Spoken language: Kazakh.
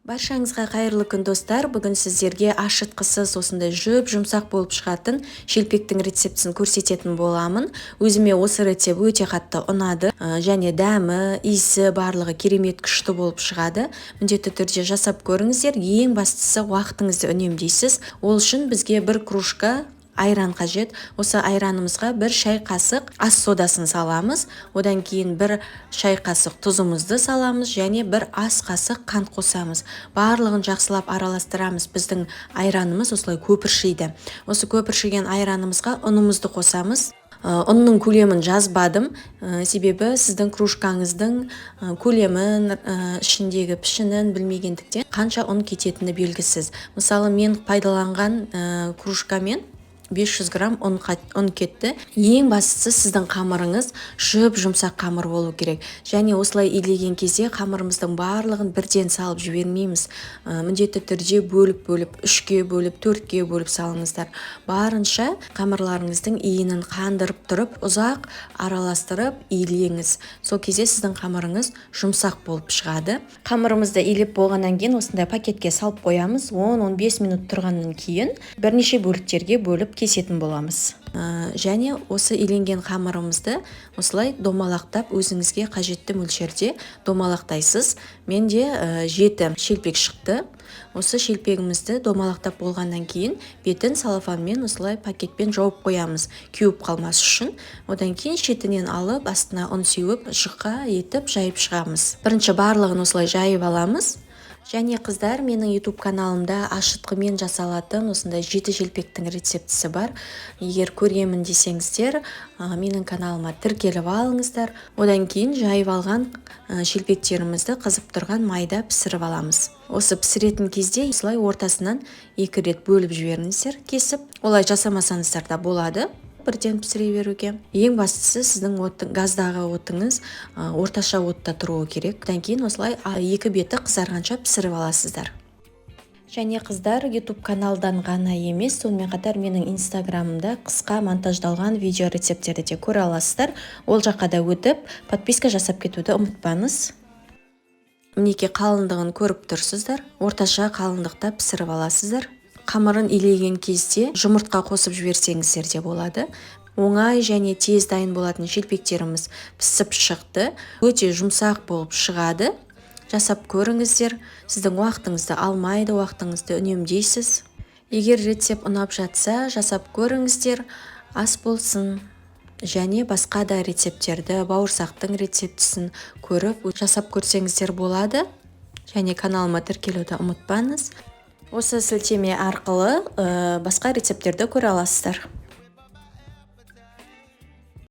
Баршаңызға қайырлы күн достар. Бүгін сіздерге ашытқысыз осындай жұмсақ болып шығатын шелпектің рецептісін көрсететін боламын. Өзіме осы рецепт өте қатты ұнады, және дәмі, иісі барлығы керемет күшті болып шығады. Міндетті түрде жасап көріңіздер. Ең бастысы уақытыңызды үнемдейсіз. Ол үшін бізге бір кружка айран қажет. Осы айранымызға бір шай қасық ас содасын саламыз. Одан кейін бір шай қасық тұзымызды саламыз және бір ас қасық қант қосамыз. Барлығын жақсылап араластырамыз. Біздің айранымыз осылай көпіршиді. Осы көпіршіген айранымызға ұнымызды қосамыз. Ұнның көлемін жазбадым, себебі сіздің кружкаңыздың көлемін, ішіндегі пішінін білмегендіктен қанша ұн кететіні белгісіз. Мысалы, мен пайдаланған кружкамен 500 грамм ұн кетті. Ең бастысы сіздің қамырыңыз жұмсақ қамыр болу керек. Және осылай илеген кезде қамырымыздың барлығын бірден салып жібермейміз. Міндетті түрде бөліп, 3-ке бөліп, 4-ке бөліп салыңыздар. Барынша қамырларыңыздың иінін қандырып тұрып, ұзақ араластырып илеңіз. Сол кезде сіздің қамырыңыз жұмсақ болып шығады. Қамырымызды илеп болғаннан кейін осындай пакетке салып қоямыз. 10-15 минут тұрғаннан кейін бірнеше бөліктерге бөліп кесетін боламыз. Және осы иленген қамырымызды осылай домалақтап өзіңізге қажетті мөлшерде домалақтайсыз. Менде 7 шелпек шықты. Осы шелпегімізді домалақтап болғаннан кейін бетін салафанмен осылай пакетпен жауып қоямыз, кеуіп қалмас үшін. Одан кейін шетінен алып, астына ұн сеуіп, жұқа етіп жайып шығамыз. Бірінші барлығын осылай жайып аламыз. Және қыздар, менің YouTube каналымда ашытқымен жасалатын осындай 7 шелпектің рецептісі бар. Егер көремін десеңіздер, менің каналыма тіркеліп алыңыздар. Одан кейін жайып алған шелпектерімізді қызып тұрған майда пісіріп аламыз. Осы пісіретін кезде осылай ортасынан 2 рет бөліп жіберіңіздер, кесіп. Олай жасамасаңыздар да болады. Бірден пісіре беруге. Ең бастысы сіздің газдағы отыңыз орташа отта тұруы керек. Одан кейін осылай 2 беті қызарғанша пісіріп аласыздар. Және қыздар, YouTube каналдан ғана емес, сонымен қатар менің инстаграмымда қысқа монтаждалған видео рецепттерді де көре аласыздар. Ол жаққа да өтіп, подписка жасап кетуді ұмытпаңыз. Мінекей қалыңдығын көріп тұрсыздар. Орташа қалыңдықта пісіріп аласыздар. Қамырын илеген кезде жұмыртқа қосып жіберсеңіздер де болады. Оңай және тез дайын болатын шелпектеріміз пісіп шықты. Өте жұмсақ болып шығады. Жасап көріңіздер. Сіздің уақытыңызды алмайды, уақытыңызды үнемдейсіз. Егер рецепт ұнап жатса, жасап көріңіздер. Ас болсын. Және басқа да рецепттерді, бауырсақтың рецептісін көріп, жасап көрсеңіздер болады. Және каналыма тіркелуді ұмытпаңыз. Осы сілтеме арқылы басқа рецепттерді көре аласыздар.